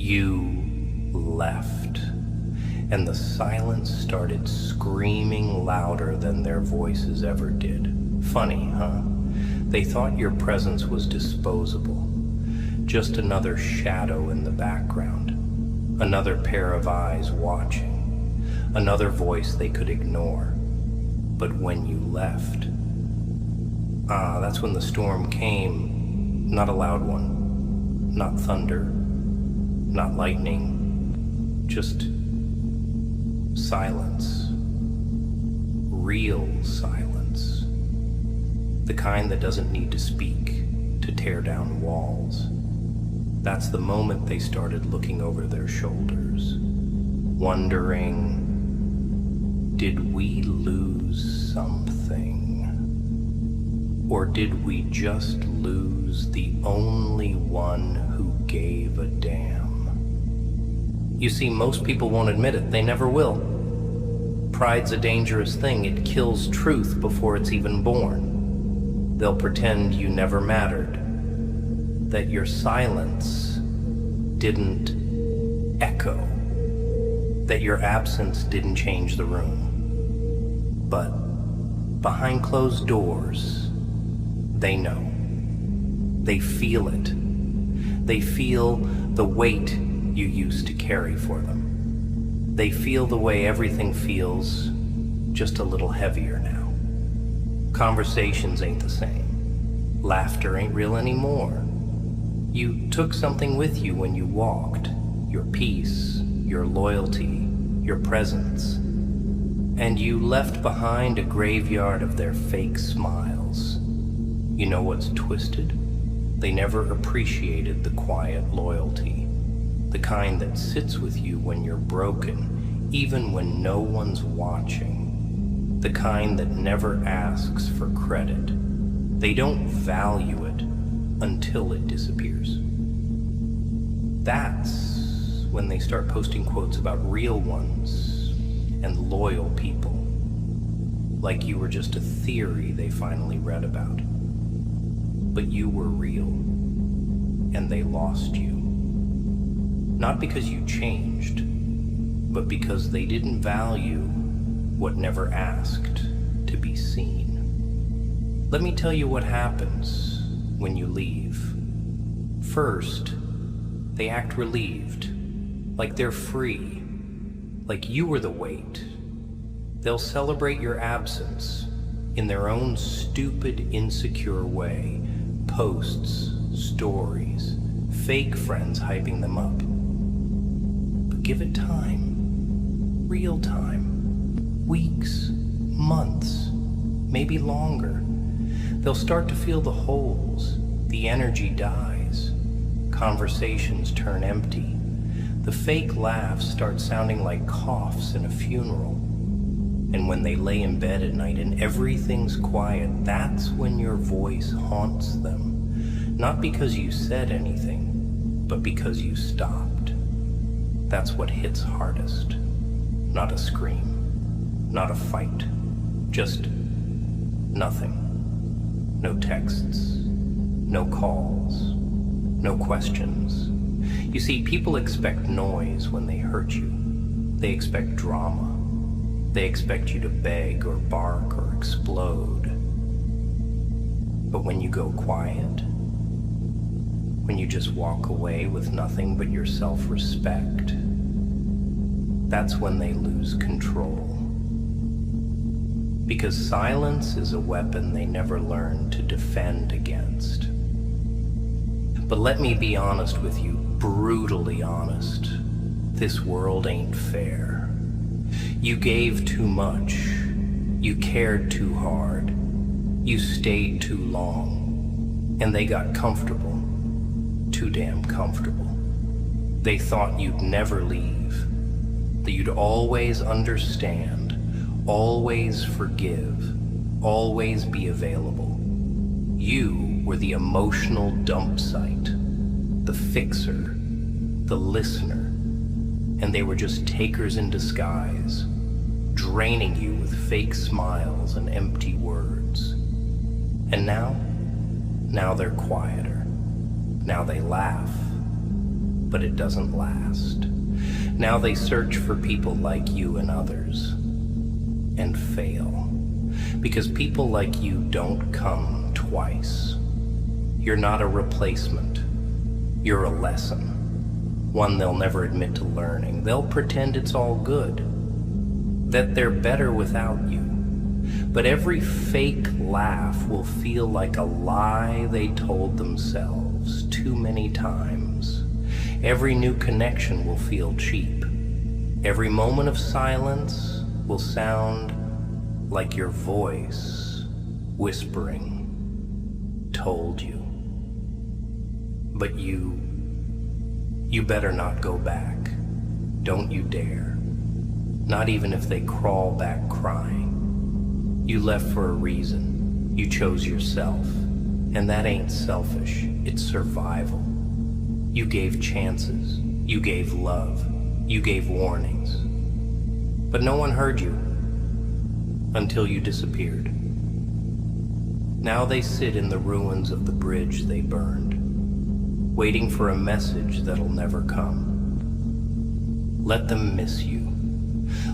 You left, and the silence started screaming louder than their voices ever did. Funny, huh? They thought your presence was disposable, just another shadow in the background, another pair of eyes watching, another voice they could ignore. But when you left, that's when the storm came. Not a loud one, not thunder, not lightning, just silence. Real silence. The kind that doesn't need to speak to tear down walls. That's the moment they started looking over their shoulders, wondering, did we lose something? Or did we just lose the only one who gave a damn? You see, most people won't admit it. They never will. Pride's a dangerous thing. It kills truth before it's even born. They'll pretend you never mattered, that your silence didn't echo, that your absence didn't change the room. But behind closed doors, they know. They feel it. They feel the weight you used to carry for them. They feel the way everything feels, just a little heavier now. Conversations ain't the same. Laughter ain't real anymore. You took something with you when you walked, your peace, your loyalty, your presence, and you left behind a graveyard of their fake smiles. You know what's twisted? They never appreciated the quiet loyalty, the kind that sits with you when you're broken, even when no one's watching, the kind that never asks for credit. They don't value it until it disappears. That's when they start posting quotes about real ones and loyal people, like you were just a theory they finally read about. But you were real, and they lost you. Not because you changed, but because they didn't value what never asked to be seen. Let me tell you what happens when you leave. First, they act relieved, like they're free, like you were the weight. They'll celebrate your absence in their own stupid, insecure way. Posts, stories, fake friends hyping them up. But give it time, real time, weeks, months, maybe longer. They'll start to feel the holes, the energy dies, conversations turn empty. The fake laughs start sounding like coughs in a funeral. And when they lay in bed at night and everything's quiet, that's when your voice haunts them. Not because you said anything, but because you stopped. That's what hits hardest. Not a scream, not a fight, just nothing. No texts, no calls, no questions. You see, people expect noise when they hurt you. They expect drama. They expect you to beg or bark or explode. But when you go quiet, when you just walk away with nothing but your self-respect, that's when they lose control. Because silence is a weapon they never learned to defend against. But let me be honest with you, brutally honest. This world ain't fair. You gave too much. You cared too hard. You stayed too long. And they got comfortable. Too damn comfortable. They thought you'd never leave. That you'd always understand. Always forgive. Always be available. You were the emotional dump site. The fixer. The listener. And they were just takers in disguise, draining you with fake smiles and empty words. And now they're quieter. Now they laugh. but it doesn't last. Now they search for people like you and others, and fail. Because people like you don't come twice. You're not a replacement. You're a lesson. One they'll never admit to learning. They'll pretend it's all good, that they're better without you. But every fake laugh will feel like a lie they told themselves too many times. Every new connection will feel cheap. Every moment of silence will sound like your voice whispering, "Told you." But you better not go back. Don't you dare. Not even if they crawl back crying. You left for a reason. You chose yourself. And that ain't selfish. It's survival. You gave chances. You gave love. You gave warnings. But no one heard you until you disappeared. Now they sit in the ruins of the bridge they burned, waiting for a message that'll never come. Let them miss you.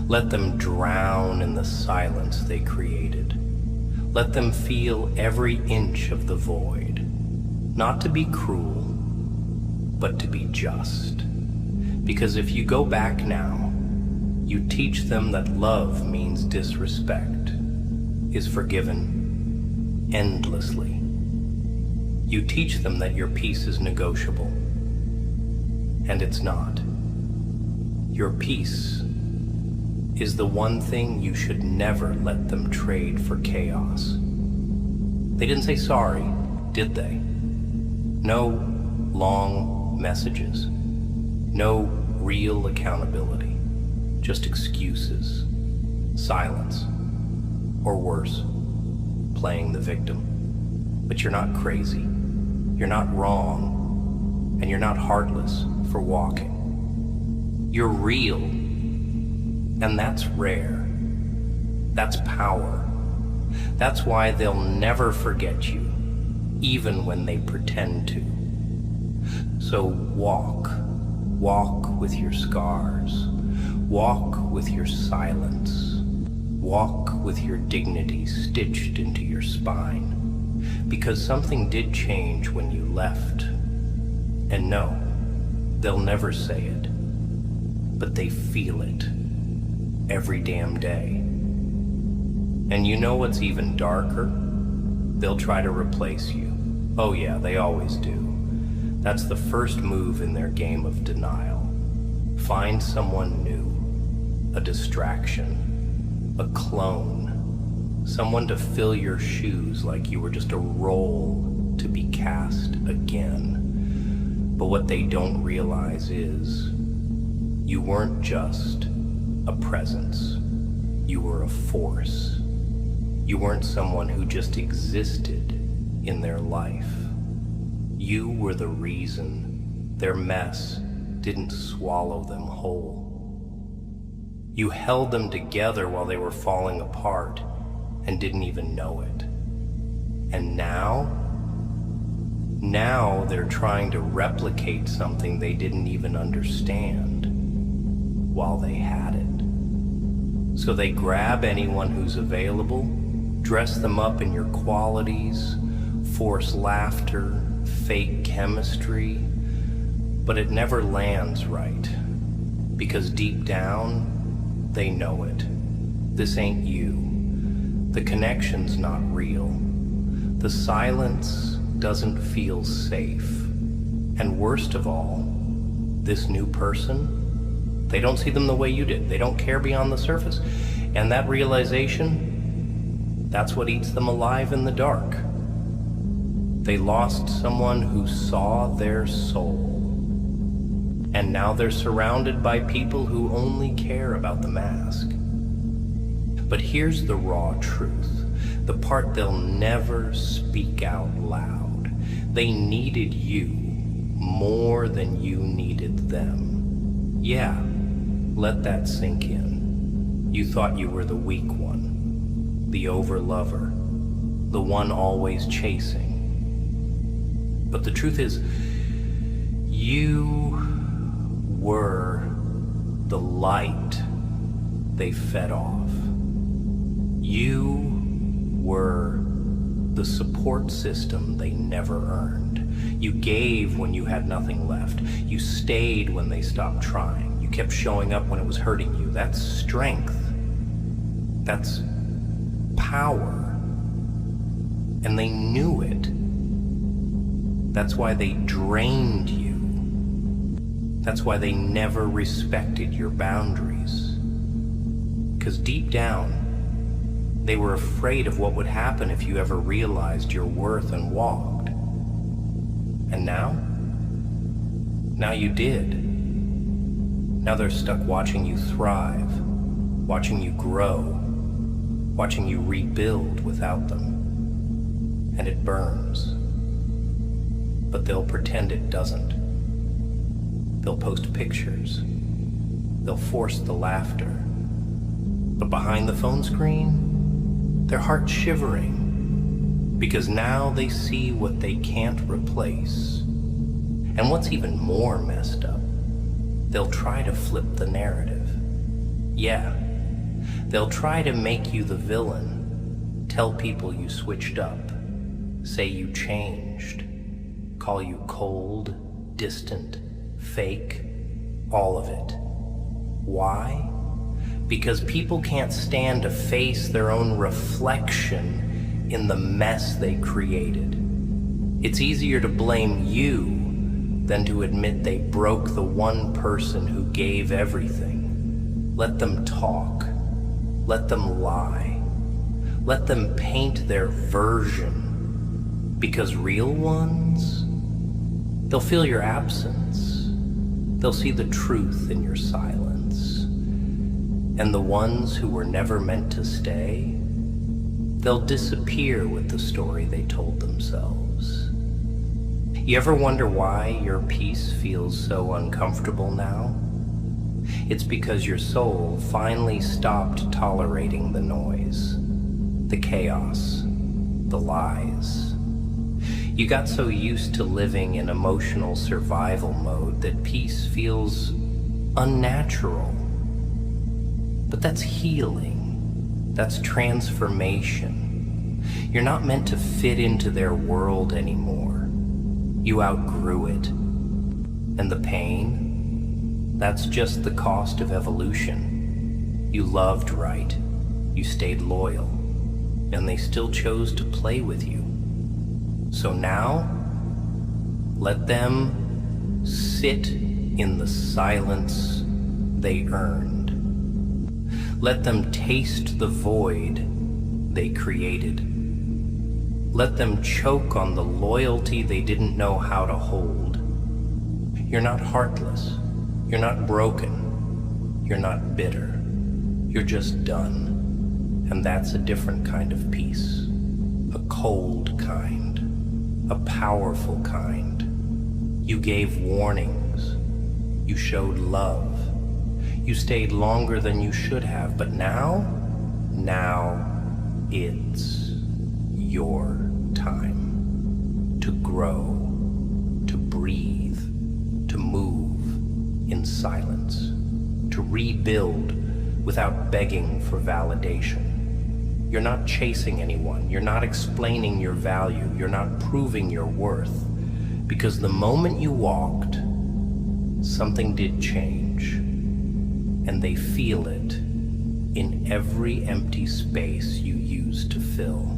Let them drown in the silence they created. Let them feel every inch of the void. Not to be cruel, but to be just. Because if you go back now, you teach them that love means disrespect, is forgiven endlessly. You teach them that your peace is negotiable, and it's not. Your peace is the one thing you should never let them trade for chaos. They didn't say sorry, did they? No long messages. No real accountability. Just excuses. Silence. Or worse, playing the victim. But you're not crazy. You're not wrong. And you're not heartless for walking. You're real. And that's rare. That's power. That's why they'll never forget you, even when they pretend to. So walk. Walk with your scars. Walk with your silence. Walk with your dignity stitched into your spine. Because something did change when you left. And no, they'll never say it. But they feel it. Every damn day. And you know what's even darker? They'll try to replace you. Oh yeah, they always do. That's the first move in their game of denial. Find someone new. A distraction. A clone. Someone to fill your shoes like you were just a role to be cast again. But what they don't realize is you weren't just a presence. You were a force. You weren't someone who just existed in their life. You were the reason their mess didn't swallow them whole. You held them together while they were falling apart and didn't even know it. And now they're trying to replicate something they didn't even understand while they had it. So they grab anyone who's available, dress them up in your qualities, force laughter, fake chemistry, but it never lands right. Because deep down, they know it. This ain't you. The connection's not real. The silence doesn't feel safe. And worst of all, this new person, they don't see them the way you did. They don't care beyond the surface. And that realization, that's what eats them alive in the dark. They lost someone who saw their soul. And now they're surrounded by people who only care about the mask. But here's the raw truth, the part they'll never speak out loud. They needed you more than you needed them. Yeah, let that sink in. You thought you were the weak one, the overlover, the one always chasing. But the truth is, you were the light they fed off. You were the support system they never earned. You gave when you had nothing left. You stayed when they stopped trying. You kept showing up when it was hurting you. That's strength. That's power. And they knew it. That's why they drained you. That's why they never respected your boundaries. Because deep down, they were afraid of what would happen if you ever realized your worth and walked. And now? Now you did. Now they're stuck watching you thrive, watching you grow, watching you rebuild without them. And it burns. But they'll pretend it doesn't. They'll post pictures. They'll force the laughter. But behind the phone screen, their heart's shivering, because now they see what they can't replace. And what's even more messed up, they'll try to flip the narrative. Yeah, they'll try to make you the villain, tell people you switched up, say you changed, call you cold, distant, fake, all of it. Why? Because people can't stand to face their own reflection in the mess they created. It's easier to blame you than to admit they broke the one person who gave everything. Let them talk. Let them lie. Let them paint their version. Because real ones, they'll feel your absence. They'll see the truth in your silence. And the ones who were never meant to stay, they'll disappear with the story they told themselves. You ever wonder why your peace feels so uncomfortable now? It's because your soul finally stopped tolerating the noise, the chaos, the lies. You got so used to living in emotional survival mode that peace feels unnatural. But that's healing. That's transformation. You're not meant to fit into their world anymore. You outgrew it. And the pain? That's just the cost of evolution. You loved right. You stayed loyal. And they still chose to play with you. So now, let them sit in the silence they earned. Let them taste the void they created. Let them choke on the loyalty they didn't know how to hold. You're not heartless. You're not broken. You're not bitter. You're just done. And that's a different kind of peace. A cold kind. A powerful kind. You gave warnings. You showed love. You stayed longer than you should have, but now it's your time to grow, to breathe, to move in silence, to rebuild without begging for validation. You're not chasing anyone. You're not explaining your value. You're not proving your worth. Because the moment you walked, something did change. And they feel it in every empty space you used to fill.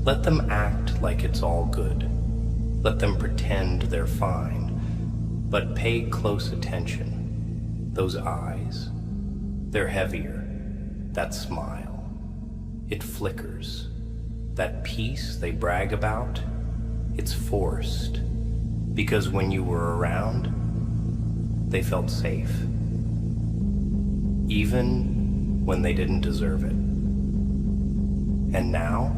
Let them act like it's all good. Let them pretend they're fine. But pay close attention. Those eyes, they're heavier. That smile, it flickers. That peace they brag about, it's forced. Because when you were around, they felt safe. Even when they didn't deserve it. And now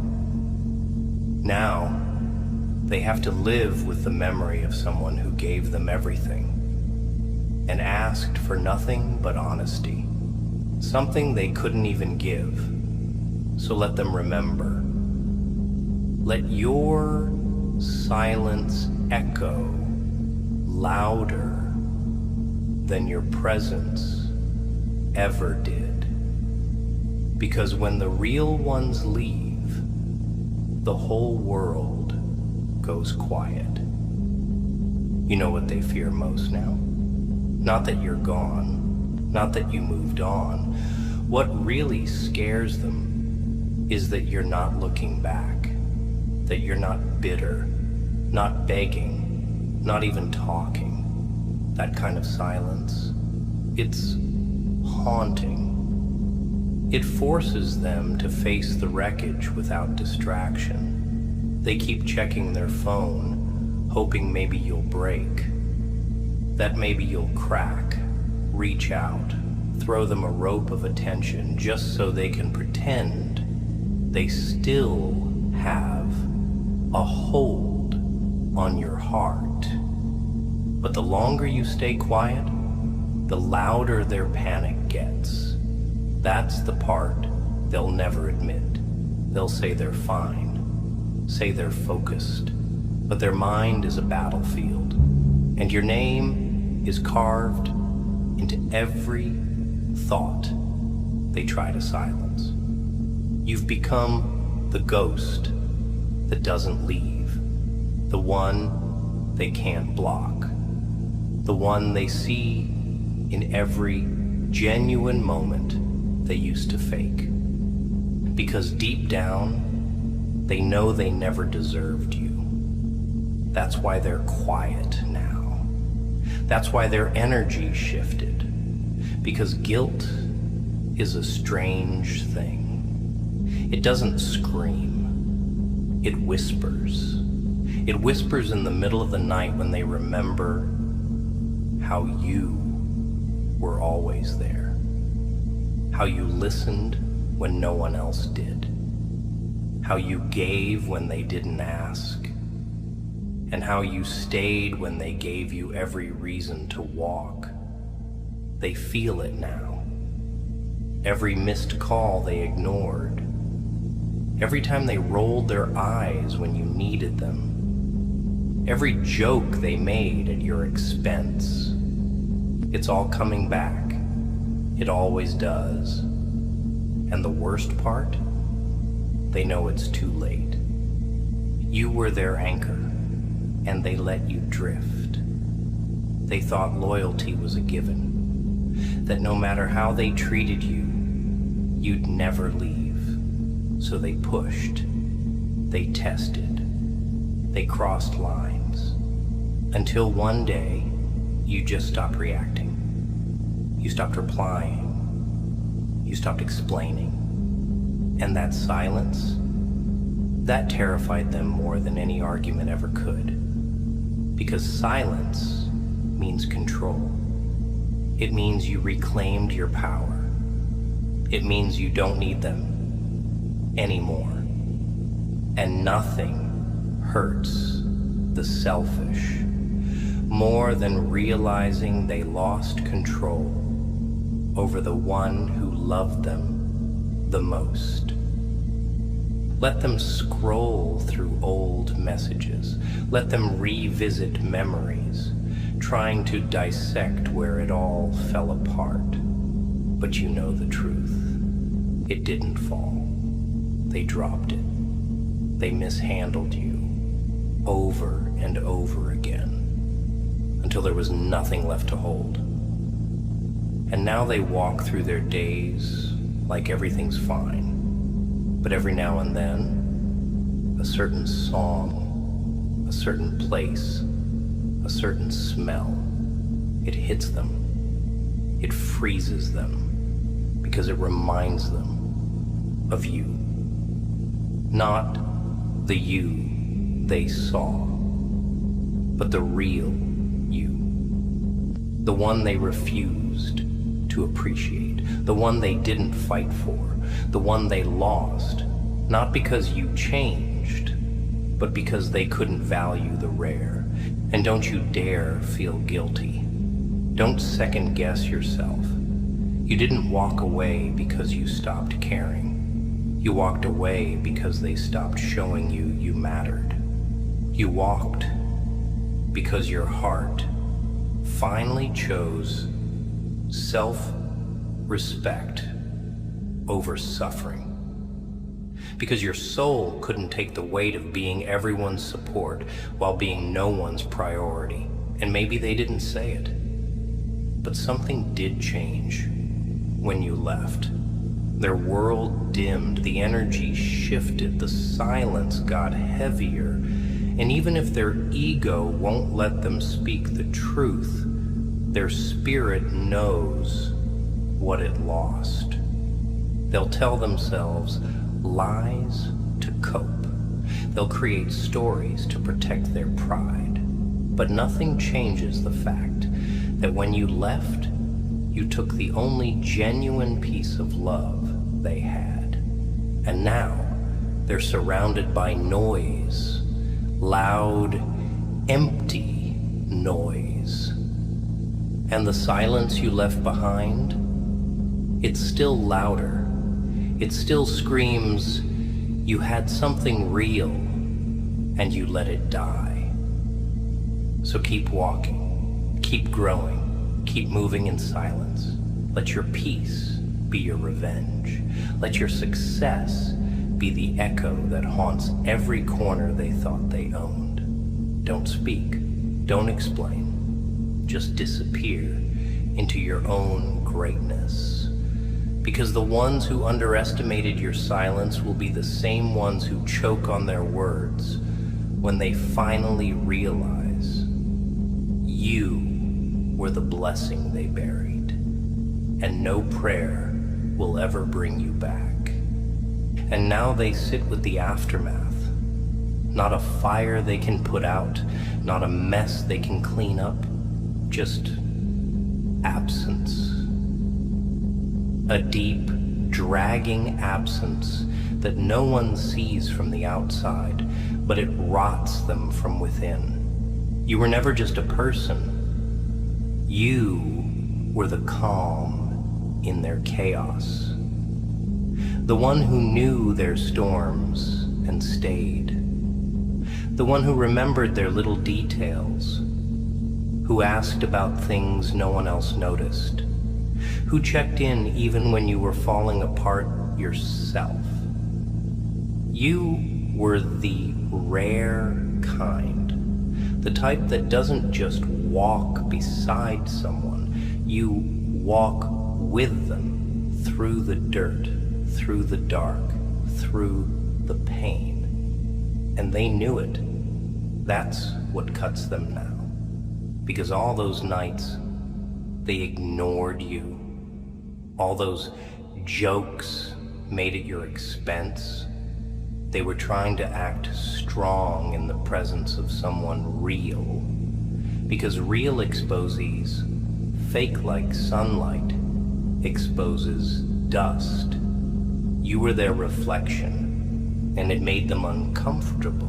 they have to live with the memory of someone who gave them everything and asked for nothing but honesty, something they couldn't even give. So let them remember. Let your silence echo louder than your presence ever did. Because when the real ones leave, the whole world goes quiet. You know what they fear most now? Not that you're gone, not that you moved on. What really scares them is that you're not looking back, that you're not bitter, not begging, not even talking. That kind of silence, it's haunting. It forces them to face the wreckage without distraction. They keep checking their phone, hoping maybe you'll break, that maybe you'll crack, reach out, throw them a rope of attention just so they can pretend they still have a hold on your heart. But the longer you stay quiet, the louder their panic gets. That's the part they'll never admit. They'll say they're fine, say they're focused, but their mind is a battlefield, and your name is carved into every thought they try to silence. You've become the ghost that doesn't leave, the one they can't block, the one they see in every genuine moment they used to fake. Because deep down, they know they never deserved you. That's why they're quiet now. That's why their energy shifted. Because guilt is a strange thing. It doesn't scream. It whispers. It whispers in the middle of the night when they remember how you were always there. How you listened when no one else did. How you gave when they didn't ask. And how you stayed when they gave you every reason to walk. They feel it now. Every missed call they ignored. Every time they rolled their eyes when you needed them. Every joke they made at your expense. It's all coming back. It always does. And the worst part? They know it's too late. You were their anchor, and they let you drift. They thought loyalty was a given, that no matter how they treated you, you'd never leave. So they pushed, they tested, they crossed lines, until one day you just stopped reacting. You stopped replying. You stopped explaining. And that silence, that terrified them more than any argument ever could. Because silence means control. It means you reclaimed your power. It means you don't need them anymore. And nothing hurts the selfish more than realizing they lost control over the one who loved them the most. Let them scroll through old messages. Let them revisit memories, trying to dissect where it all fell apart. But you know the truth. It didn't fall. They dropped it. They mishandled you over and over again until there was nothing left to hold. And now they walk through their days like everything's fine. But every now and then, a certain song, a certain place, a certain smell, it hits them. It freezes them because it reminds them of you. Not the you they saw, but the real you. The one they refused to appreciate, the one they didn't fight for, the one they lost, not because you changed, but because they couldn't value the rare. And don't you dare feel guilty. Don't second guess yourself. You didn't walk away because you stopped caring. You walked away because they stopped showing you you mattered. You walked because your heart finally chose self-respect over suffering. Because your soul couldn't take the weight of being everyone's support while being no one's priority. And maybe they didn't say it, but something did change when you left. Their world dimmed, the energy shifted, the silence got heavier, and even if their ego won't let them speak the truth, their spirit knows what it lost. They'll tell themselves lies to cope. They'll create stories to protect their pride. But nothing changes the fact that when you left, you took the only genuine piece of love they had. And now they're surrounded by noise, loud, empty noise. And the silence you left behind, it's still louder. It still screams, you had something real and you let it die. So keep walking, keep growing, keep moving in silence. Let your peace be your revenge. Let your success be the echo that haunts every corner they thought they owned. Don't speak, don't explain, just disappear into your own greatness. Because the ones who underestimated your silence will be the same ones who choke on their words when they finally realize you were the blessing they buried, and no prayer will ever bring you back. And now they sit with the aftermath, not a fire they can put out, not a mess they can clean up, just absence. A deep, dragging absence that no one sees from the outside, but it rots them from within. You were never just a person. You were the calm in their chaos. The one who knew their storms and stayed. The one who remembered their little details. Who asked about things no one else noticed. Who checked in even when you were falling apart yourself. You were the rare kind, the type that doesn't just walk beside someone, you walk with them through the dirt, through the dark, through the pain. And they knew it. That's what cuts them now. Because all those nights, they ignored you. All those jokes made at your expense. They were trying to act strong in the presence of someone real. Because real exposes, fake like sunlight, exposes dust. You were their reflection, and it made them uncomfortable.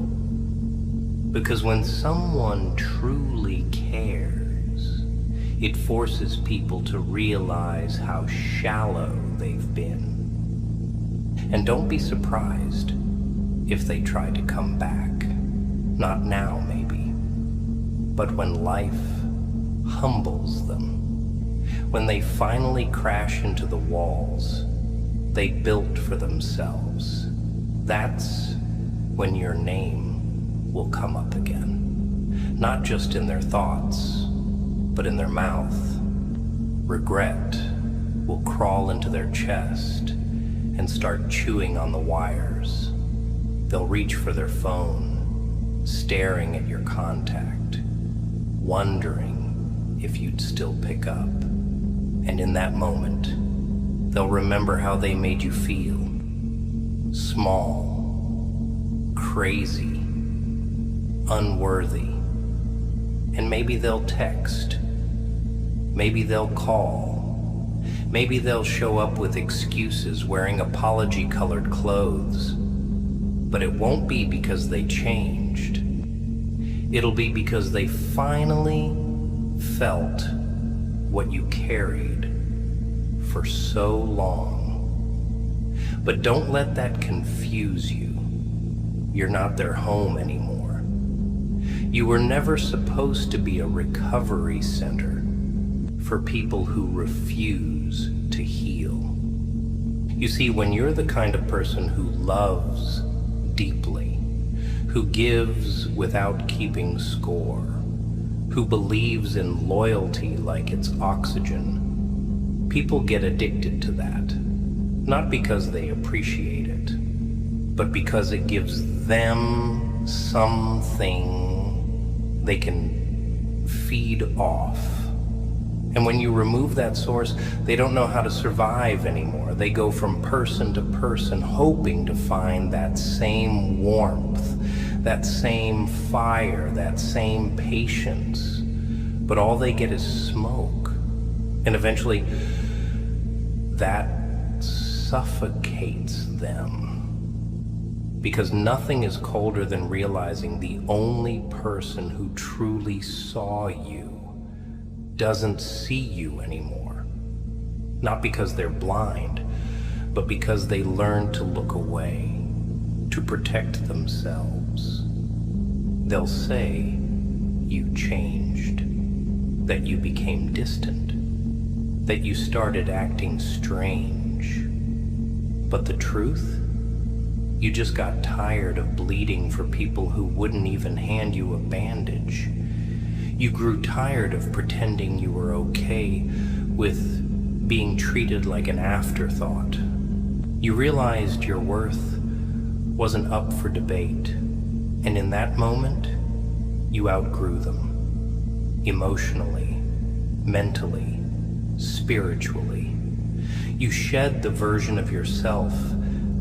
Because when someone truly cares, it forces people to realize how shallow they've been. And don't be surprised if they try to come back. Not now, maybe, but when life humbles them. When they finally crash into the walls they built for themselves. That's when your name will come up again. Not just in their thoughts, but in their mouth. Regret will crawl into their chest and start chewing on the wires. They'll reach for their phone, staring at your contact, wondering if you'd still pick up. And in that moment, they'll remember how they made you feel. Small, crazy, unworthy. And maybe they'll text. Maybe they'll call. Maybe they'll show up with excuses, wearing apology-colored clothes. But it won't be because they changed. It'll be because they finally felt what you carried for so long. But don't let that confuse you. You're not their home anymore. You were never supposed to be a recovery center for people who refuse to heal. You see, when you're the kind of person who loves deeply, who gives without keeping score, who believes in loyalty like it's oxygen, people get addicted to that. Not because they appreciate it, but because it gives them something they can feed off. And when you remove that source, they don't know how to survive anymore. They go from person to person, hoping to find that same warmth, that same fire, that same patience. But all they get is smoke. And eventually, that suffocates them. Because nothing is colder than realizing the only person who truly saw you doesn't see you anymore. Not because they're blind, but because they learned to look away, to protect themselves. They'll say you changed, that you became distant, that you started acting strange. But the truth? You just got tired of bleeding for people who wouldn't even hand you a bandage. You grew tired of pretending you were okay with being treated like an afterthought. You realized your worth wasn't up for debate, and in that moment, you outgrew them. Emotionally, mentally, spiritually. You shed the version of yourself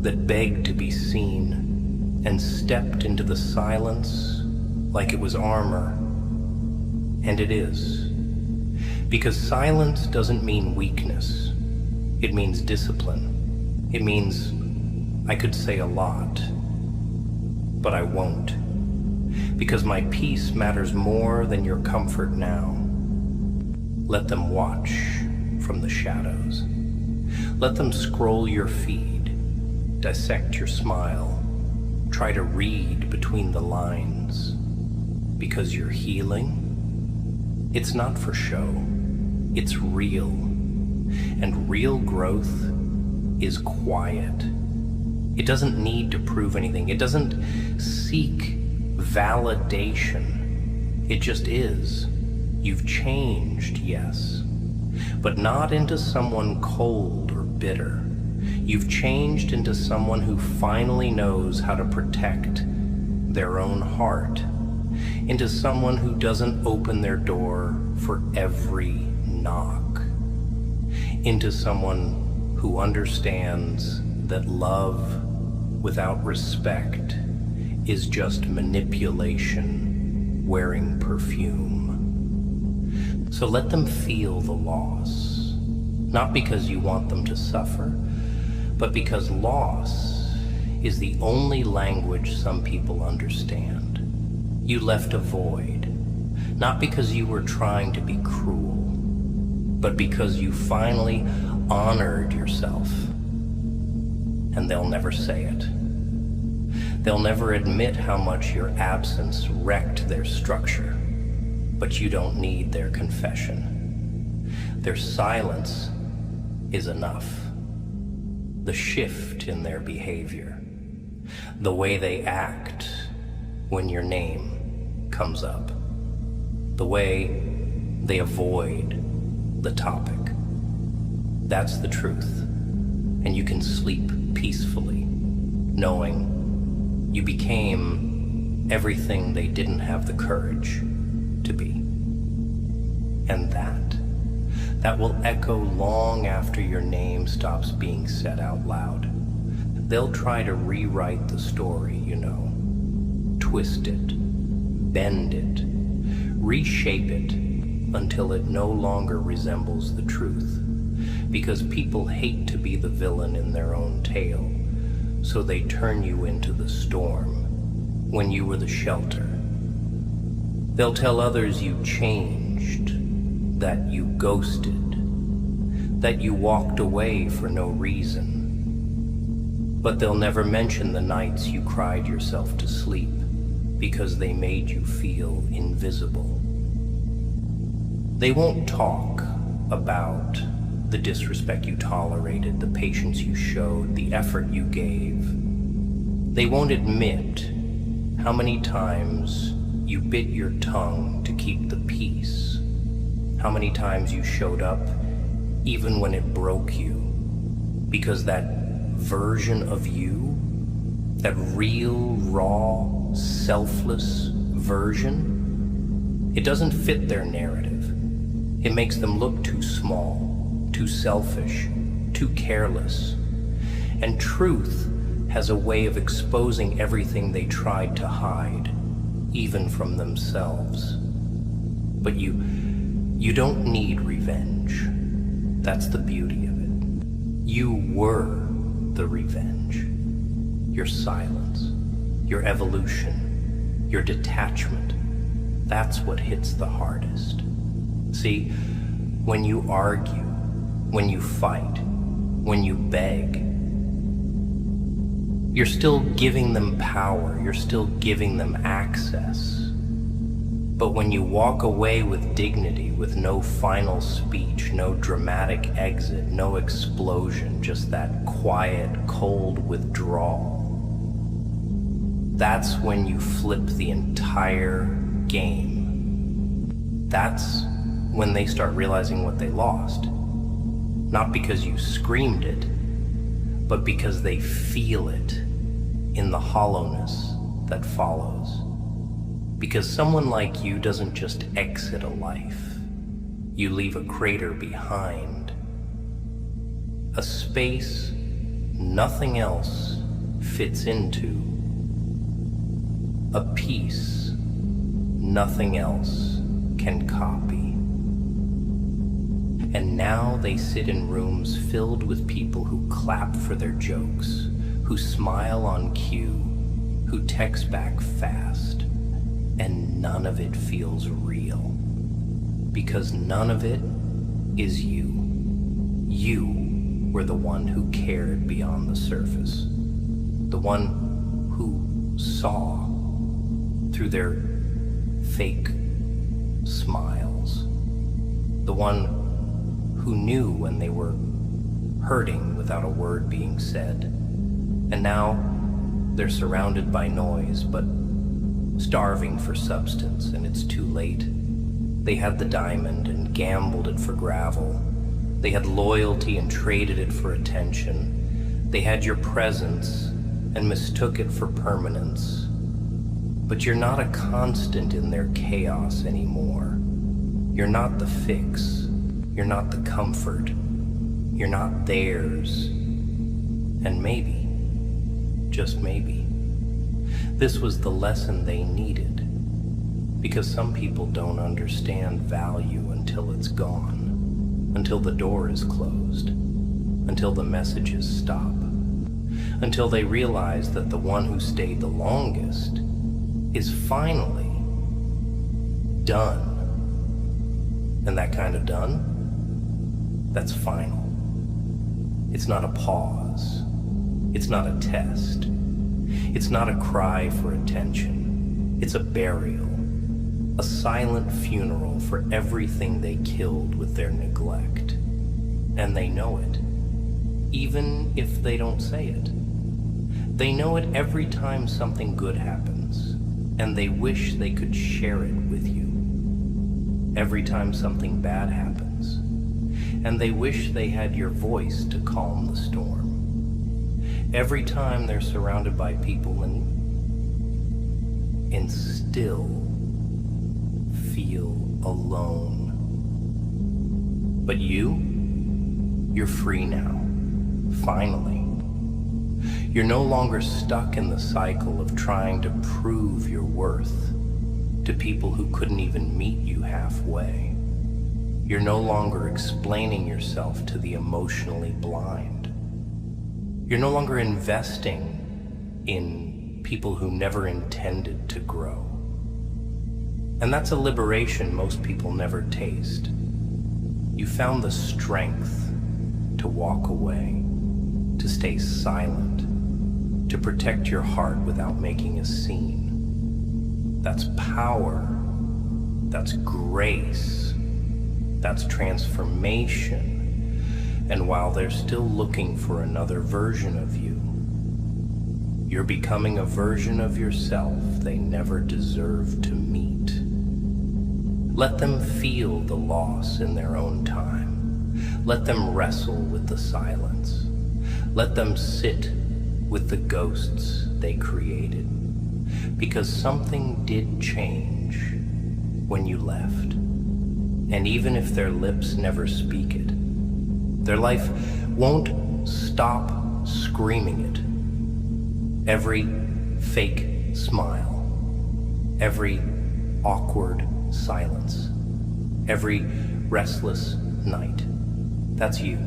that begged to be seen and stepped into the silence like it was armor. And it is. Because silence doesn't mean weakness. It means discipline. It means I could say a lot, but I won't. Because my peace matters more than your comfort now. Let them watch from the shadows. Let them scroll your feed, dissect your smile, try to read between the lines. Because you're healing, it's not for show, it's real. And real growth is quiet. It doesn't need to prove anything. It doesn't seek validation. It just is. You've changed, yes, but not into someone cold or bitter. You've changed into someone who finally knows how to protect their own heart, into someone who doesn't open their door for every knock, into someone who understands that love without respect is just manipulation wearing perfume. So let them feel the loss, not because you want them to suffer, but because loss is the only language some people understand. You left a void, not because you were trying to be cruel, but because you finally honored yourself. And they'll never say it. They'll never admit how much your absence wrecked their structure, but you don't need their confession. Their silence is enough. The shift in their behavior, the way they act when your name comes up, the way they avoid the topic. That's the truth, and you can sleep peacefully, knowing you became everything they didn't have the courage to be. And that will echo long after your name stops being said out loud. They'll try to rewrite the story, you know, twist it, bend it, reshape it until it no longer resembles the truth. Because people hate to be the villain in their own tale, so they turn you into the storm when you were the shelter. They'll tell others you changed, that you ghosted, that you walked away for no reason. But they'll never mention the nights you cried yourself to sleep because they made you feel invisible. They won't talk about the disrespect you tolerated, the patience you showed, the effort you gave. They won't admit how many times you bit your tongue to keep the peace, how many times you showed up even when it broke you, because that version of you, that real, raw, selfless version, it doesn't fit their narrative. It makes them look too small, too selfish, too careless. And truth has a way of exposing everything they tried to hide, even from themselves. But you don't need revenge. That's the beauty of it. You were the revenge. Your silence, your evolution, your detachment. That's what hits the hardest. See, when you argue, when you fight, when you beg, you're still giving them power, you're still giving them access. But when you walk away with dignity, with no final speech, no dramatic exit, no explosion, just that quiet, cold withdrawal, that's when you flip the entire game. That's when they start realizing what they lost. Not because you screamed it, but because they feel it in the hollowness that follows. Because someone like you doesn't just exit a life. You leave a crater behind. A space nothing else fits into. A piece nothing else can copy. And now they sit in rooms filled with people who clap for their jokes, who smile on cue, who text back fast, and none of it feels real. Because none of it is you. You were the one who cared beyond the surface. The one who saw through their fake smiles. The one who knew when they were hurting without a word being said. And now they're surrounded by noise, but starving for substance, and it's too late. They had the diamond and gambled it for gravel. They had loyalty and traded it for attention. They had your presence and mistook it for permanence. But you're not a constant in their chaos anymore. You're not the fix. You're not the comfort. You're not theirs. And maybe, just maybe, this was the lesson they needed. Because some people don't understand value until it's gone, until the door is closed, until the messages stop, until they realize that the one who stayed the longest is finally done. And that kind of done, that's final. It's not a pause. It's not a test. It's not a cry for attention. It's a burial. A silent funeral for everything they killed with their neglect. And they know it, even if they don't say it. They know it every time something good happens, and they wish they could share it with you. Every time something bad happens, and they wish they had your voice to calm the storm. Every time they're surrounded by people and still feel alone. But you're free now, finally. You're no longer stuck in the cycle of trying to prove your worth to people who couldn't even meet you halfway. You're no longer explaining yourself to the emotionally blind. You're no longer investing in people who never intended to grow. And that's a liberation most people never taste. You found the strength to walk away, to stay silent, to protect your heart without making a scene. That's power. That's grace. That's transformation. And while they're still looking for another version of you, you're becoming a version of yourself they never deserved to meet. Let them feel the loss in their own time. Let them wrestle with the silence. Let them sit with the ghosts they created. Because something did change when you left. And even if their lips never speak it, their life won't stop screaming it. Every fake smile, every awkward silence, every restless night. That's you.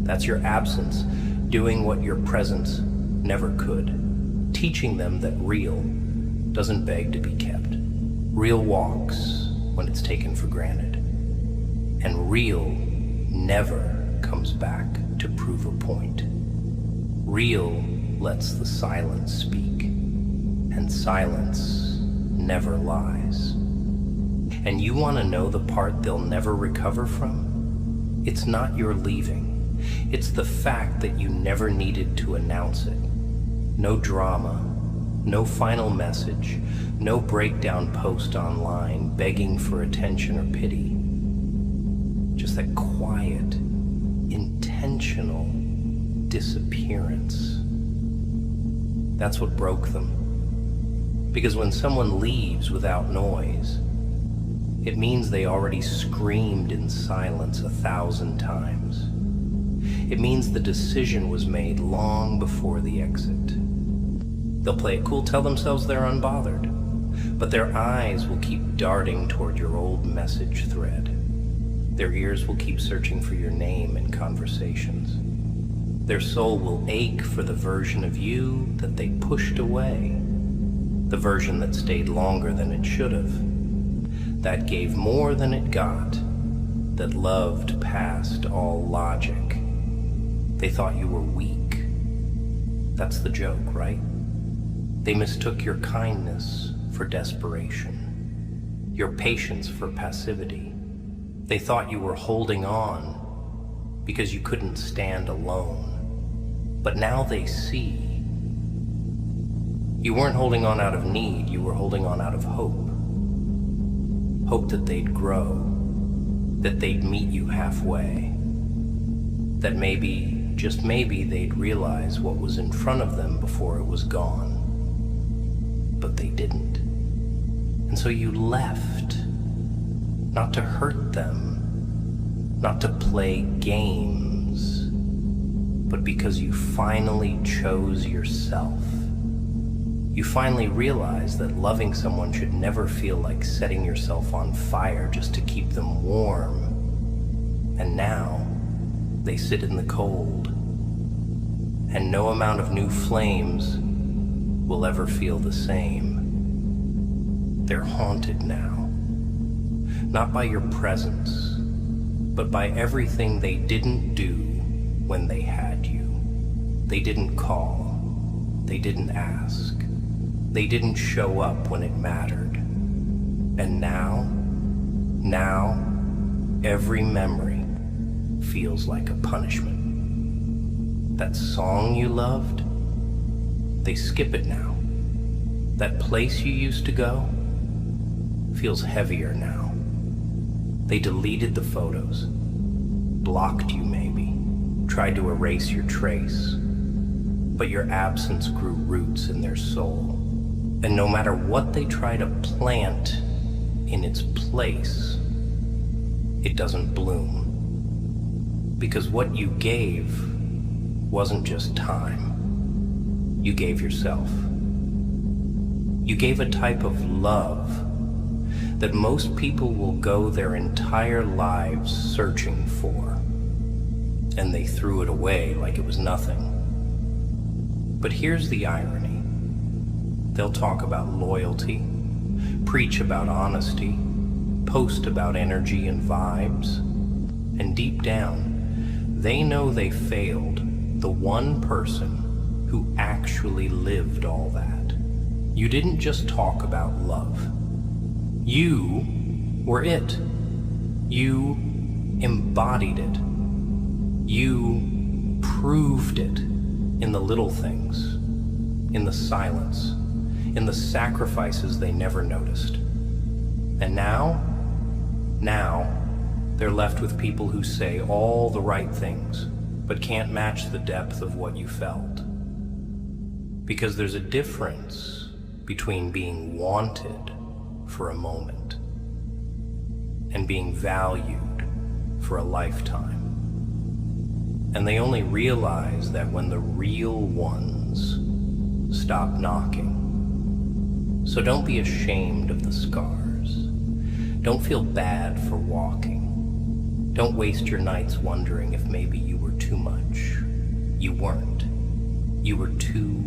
That's your absence doing what your presence never could, teaching them that real doesn't beg to be kept. Real walks when it's taken for granted. And real never comes back to prove a point. Real lets the silence speak, and silence never lies. And you want to know the part they'll never recover from? It's not your leaving. It's the fact that you never needed to announce it. No drama, no final message, no breakdown post online begging for attention or pity. Just that quiet, intentional disappearance. That's what broke them. Because when someone leaves without noise, it means they already screamed in silence 1,000 times. It means the decision was made long before the exit. They'll play it cool, tell themselves they're unbothered, but their eyes will keep darting toward your old message thread. Their ears will keep searching for your name in conversations. Their soul will ache for the version of you that they pushed away, the version that stayed longer than it should have, that gave more than it got, that loved past all logic. They thought you were weak. That's the joke, right? They mistook your kindness for desperation, your patience for passivity. They thought you were holding on because you couldn't stand alone. But now they see. You weren't holding on out of need, you were holding on out of hope. Hope that they'd grow, that they'd meet you halfway, that maybe, just maybe, they'd realize what was in front of them before it was gone. But they didn't. And so you left, not to hurt them, not to play games, but because you finally chose yourself. You finally realized that loving someone should never feel like setting yourself on fire just to keep them warm. And now, they sit in the cold. And no amount of new flames will ever feel the same. They're haunted now. Not by your presence, but by everything they didn't do when they had you. They didn't call. They didn't ask. They didn't show up when it mattered. And now, every memory feels like a punishment. That song you loved, they skip it now. That place you used to go feels heavier now. They deleted the photos, blocked you maybe, tried to erase your trace, but your absence grew roots in their soul. And no matter what they try to plant in its place, it doesn't bloom. Because what you gave wasn't just time. You gave yourself. You gave a type of love that most people will go their entire lives searching for, and they threw it away like it was nothing. But here's the irony. They'll talk about loyalty, preach about honesty, post about energy and vibes, and deep down, they know they failed the one person who actually lived all that. You didn't just talk about love. You were it. You embodied it. You proved it in the little things, in the silence, in the sacrifices they never noticed. And now they're left with people who say all the right things, but can't match the depth of what you felt. Because there's a difference between being wanted for a moment and being valued for a lifetime. And they only realize that when the real ones stop knocking. So don't be ashamed of the scars. Don't feel bad for walking. Don't waste your nights wondering if maybe you were too much. You weren't. You were too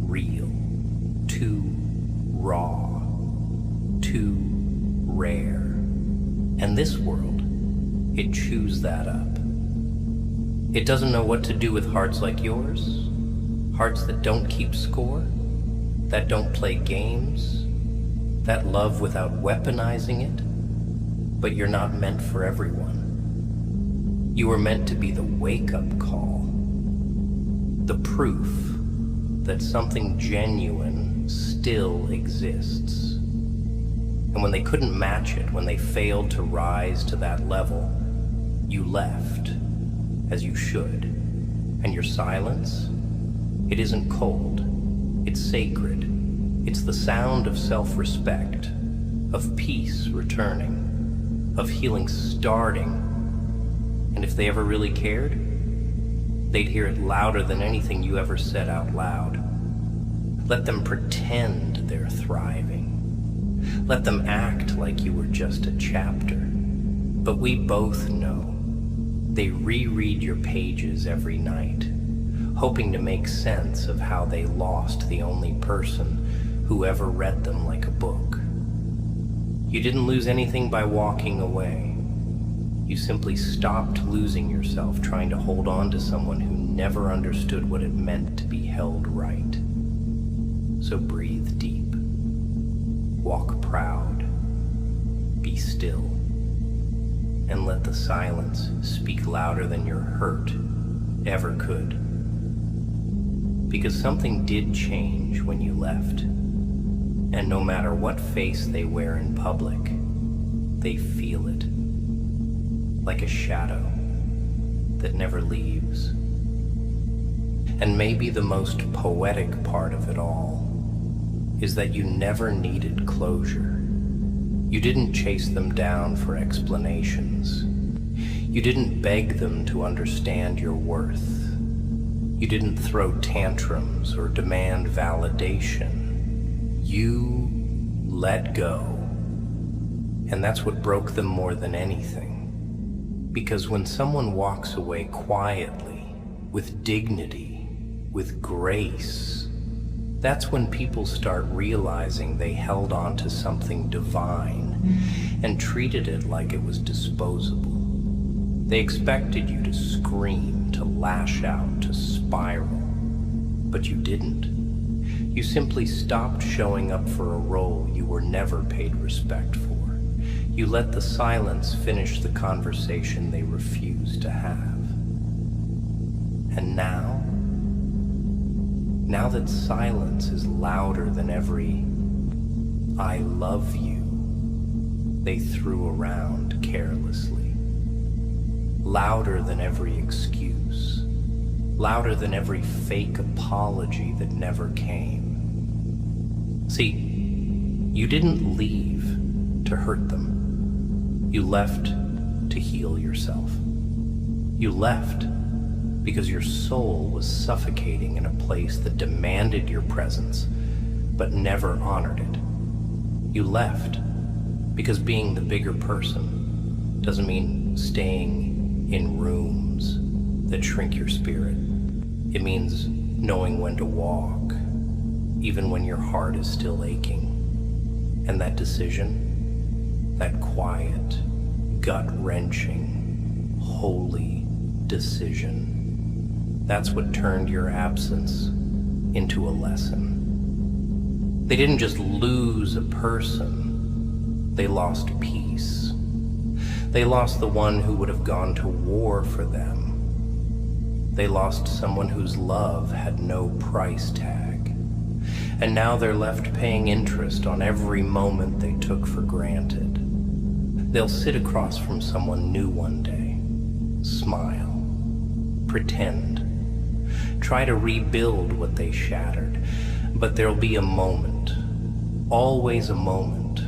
real, too raw, too rare. And this world, it chews that up. It doesn't know what to do with hearts like yours, hearts that don't keep score, that don't play games, that love without weaponizing it. But you're not meant for everyone. You were meant to be the wake-up call, the proof that something genuine still exists. And when they couldn't match it, when they failed to rise to that level, you left, as you should. And your silence, it isn't cold, it's sacred. It's the sound of self-respect, of peace returning, of healing starting. And if they ever really cared, they'd hear it louder than anything you ever said out loud. Let them pretend they're thriving. Let them act like you were just a chapter. But we both know they reread your pages every night, hoping to make sense of how they lost the only person who ever read them like a book. You didn't lose anything by walking away. You simply stopped losing yourself trying to hold on to someone who never understood what it meant to be held right. So breathe deep. Walk proud. Be still. And let the silence speak louder than your hurt ever could. Because something did change when you left. And no matter what face they wear in public, they feel it. Like a shadow that never leaves. And maybe the most poetic part of it all is that you never needed closure. You didn't chase them down for explanations. You didn't beg them to understand your worth. You didn't throw tantrums or demand validation. You let go. And that's what broke them more than anything. Because when someone walks away quietly, with dignity, with grace, that's when people start realizing they held on to something divine and treated it like it was disposable. They expected you to scream, to lash out, to spiral, but you didn't. You simply stopped showing up for a role you were never paid respect for. You let the silence finish the conversation they refused to have. And now that silence is louder than every "I love you" they threw around carelessly, louder than every excuse, louder than every fake apology that never came. See, you didn't leave to hurt them. You left to heal yourself. You left because your soul was suffocating in a place that demanded your presence, but never honored it. You left because being the bigger person doesn't mean staying in rooms that shrink your spirit. It means knowing when to walk, even when your heart is still aching. And that decision, that quiet, gut-wrenching, holy decision, that's what turned your absence into a lesson. They didn't just lose a person, they lost peace. They lost the one who would have gone to war for them. They lost someone whose love had no price tag. And now they're left paying interest on every moment they took for granted. They'll sit across from someone new one day, smile, pretend, try to rebuild what they shattered, but there'll be a moment, always a moment,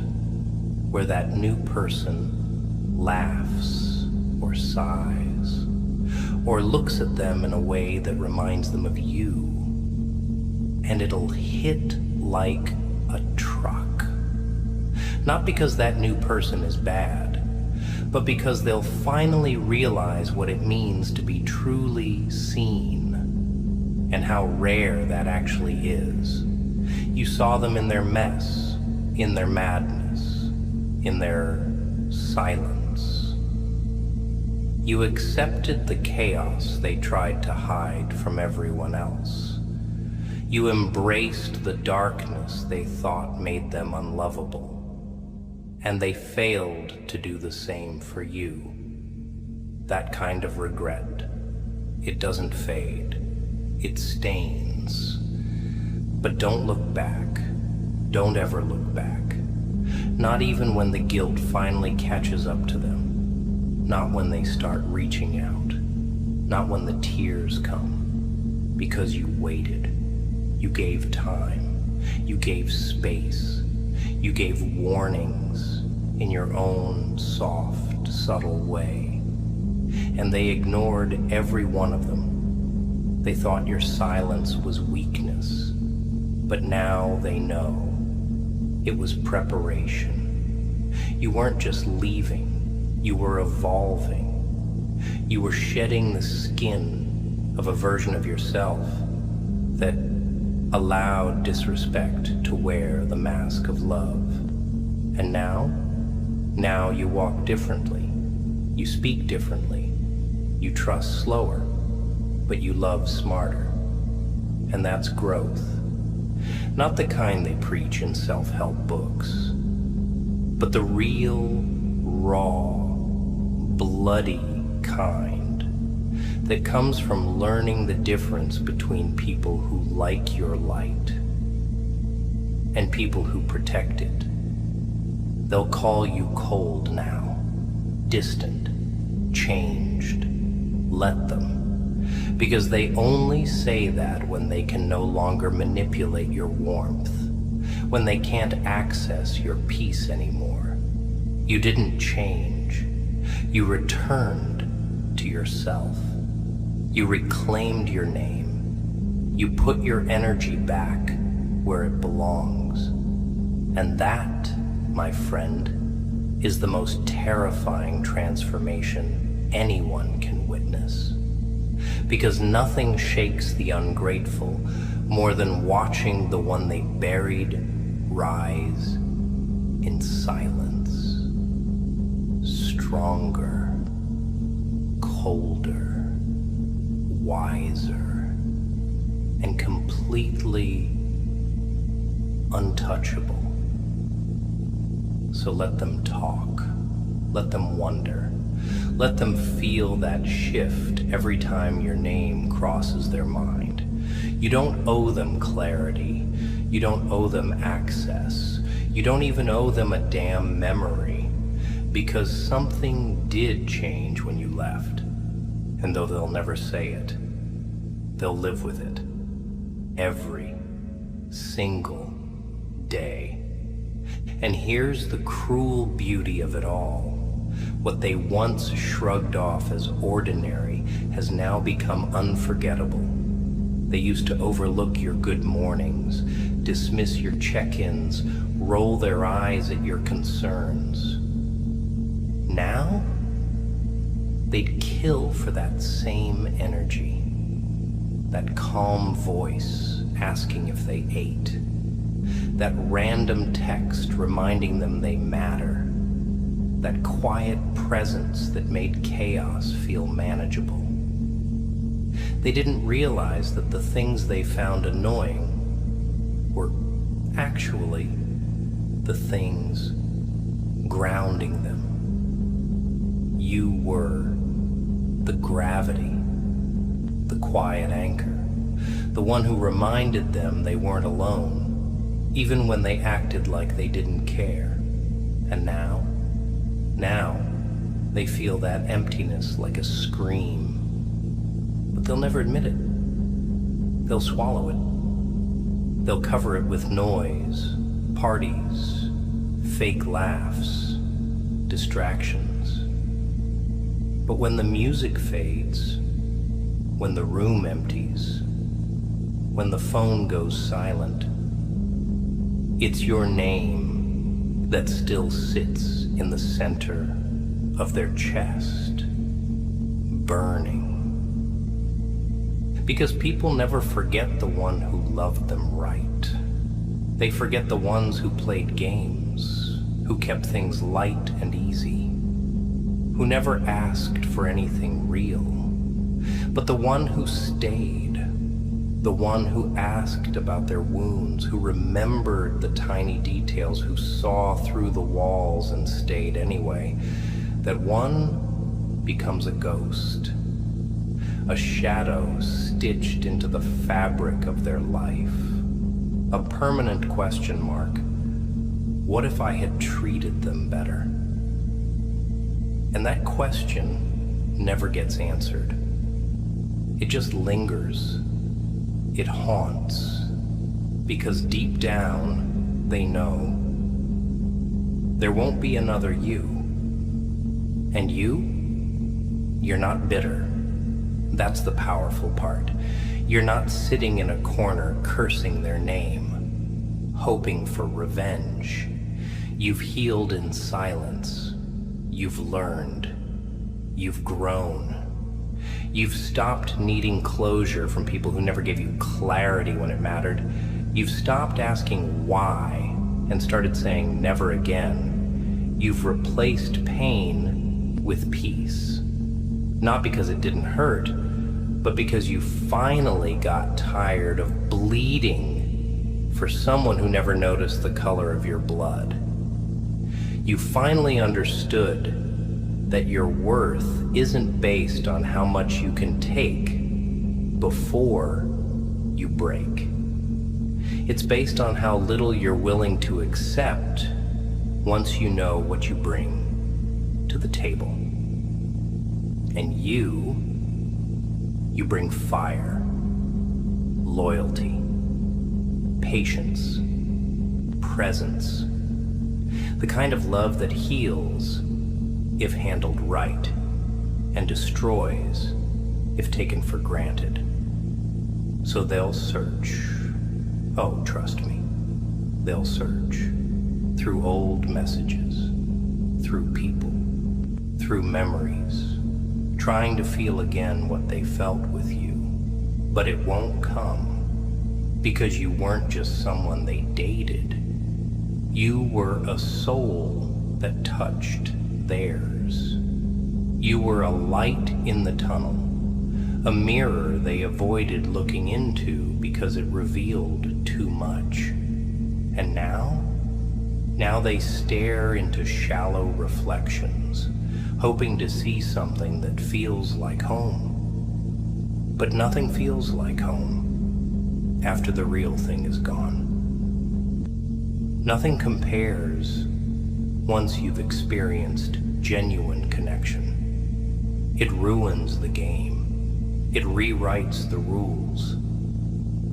where that new person laughs or sighs or looks at them in a way that reminds them of you, and it'll hit like a truck. Not because that new person is bad, but because they'll finally realize what it means to be truly seen and how rare that actually is. You saw them in their mess, in their madness, in their silence. You accepted the chaos they tried to hide from everyone else. You embraced the darkness they thought made them unlovable. And they failed to do the same for you. That kind of regret, it doesn't fade, it stains. But don't look back. Don't ever look back. Not even when the guilt finally catches up to them. Not when they start reaching out. Not when the tears come. Because you waited. You gave time. You gave space. You gave warnings in your own soft, subtle way. And they ignored every one of them. They thought your silence was weakness. But now they know. It was preparation. You weren't just leaving. You were evolving. You were shedding the skin of a version of yourself that allowed disrespect to wear the mask of love. And now you walk differently. You speak differently. You trust slower, but you love smarter. And that's growth. Not the kind they preach in self-help books, but the real, raw, bloody kind that comes from learning the difference between people who like your light and people who protect it. They'll call you cold now, distant, changed. Let them. Because they only say that when they can no longer manipulate your warmth, when they can't access your peace anymore. You didn't change. You returned to yourself. You reclaimed your name. You put your energy back where it belongs. And that, my friend, is the most terrifying transformation anyone can witness. Because nothing shakes the ungrateful more than watching the one they buried rise in silence. Stronger, colder, wiser, and completely untouchable. So let them talk. Let them wonder. Let them feel that shift every time your name crosses their mind. You don't owe them clarity. You don't owe them access. You don't even owe them a damn memory, because something did change when you left. And though they'll never say it, they'll live with it every single day. And here's the cruel beauty of it all. What they once shrugged off as ordinary has now become unforgettable. They used to overlook your good mornings, dismiss your check-ins, roll their eyes at your concerns. Now, they'd kill for that same energy, that calm voice asking if they ate, that random text reminding them they matter, that quiet presence that made chaos feel manageable. They didn't realize that the things they found annoying were actually the things grounding them. You were the gravity, the quiet anchor, the one who reminded them they weren't alone, even when they acted like they didn't care. And now they feel that emptiness like a scream. But they'll never admit it. They'll swallow it. They'll cover it with noise, parties, fake laughs, distractions. But when the music fades, when the room empties, when the phone goes silent, it's your name that still sits in the center of their chest, burning. Because people never forget the one who loved them right. They forget the ones who played games, who kept things light and easy, who never asked for anything real. But the one who stayed, the one who asked about their wounds, who remembered the tiny details, who saw through the walls and stayed anyway, that one becomes a ghost, a shadow stitched into the fabric of their life, a permanent question mark. What if I had treated them better? And that question never gets answered. It just lingers. It haunts, because deep down they know there won't be another you. And you're not bitter. That's the powerful part. You're not sitting in a corner cursing their name, hoping for revenge. You've healed in silence. You've learned. You've grown. You've stopped needing closure from people who never gave you clarity when it mattered. You've stopped asking why and started saying never again. You've replaced pain with peace. Not because it didn't hurt, but because you finally got tired of bleeding for someone who never noticed the color of your blood. You finally understood that your worth isn't based on how much you can take before you break. It's based on how little you're willing to accept once you know what you bring to the table. And you bring fire, loyalty, patience, presence, the kind of love that heals if handled right, and destroys if taken for granted. So they'll search. Oh, trust me, they'll search through old messages, through people, through memories, trying to feel again what they felt with you. But it won't come, because you weren't just someone they dated. You were a soul that touched theirs. You were a light in the tunnel, a mirror they avoided looking into because it revealed too much. And now they stare into shallow reflections, hoping to see something that feels like home. But nothing feels like home after the real thing is gone. Nothing compares once you've experienced genuine connection. It ruins the game. It rewrites the rules.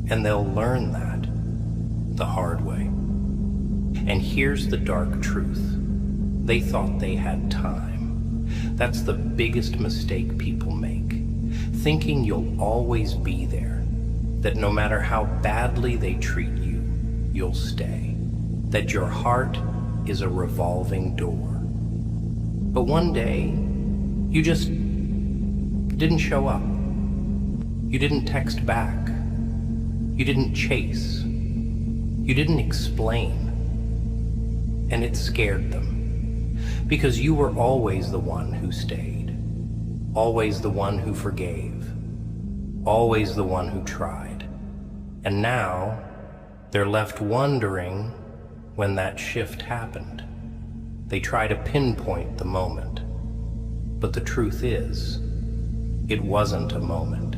And they'll learn that the hard way. And here's the dark truth. They thought they had time. That's the biggest mistake people make. Thinking you'll always be there. That no matter how badly they treat you, you'll stay. That your heart is a revolving door. But one day, you just didn't show up. You didn't text back. You didn't chase. You didn't explain. And it scared them. Because you were always the one who stayed. Always the one who forgave. Always the one who tried. And now, they're left wondering when that shift happened. They try to pinpoint the moment. But the truth is, it wasn't a moment.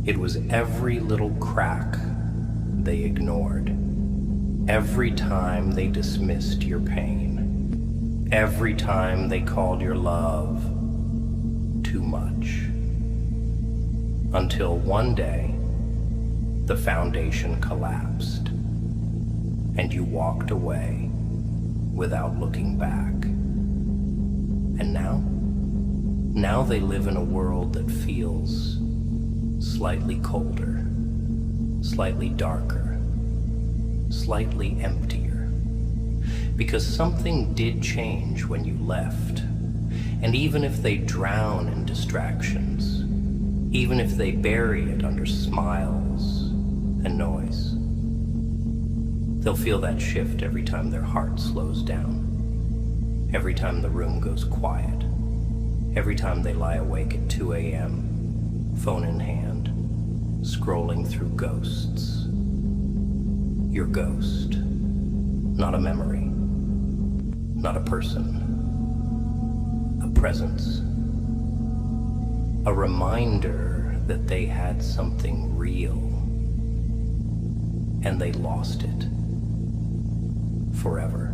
It was every little crack they ignored. Every time they dismissed your pain. Every time they called your love too much. Until one day, the foundation collapsed, and you walked away without looking back. And now they live in a world that feels slightly colder, slightly darker, slightly emptier. Because something did change when you left. And even if they drown in distractions, even if they bury it under smiles and noise, they'll feel that shift every time their heart slows down, every time the room goes quiet, every time they lie awake at 2 a.m., phone in hand, scrolling through ghosts. Your ghost, not a memory, not a person, a presence, a reminder that they had something real and they lost it forever.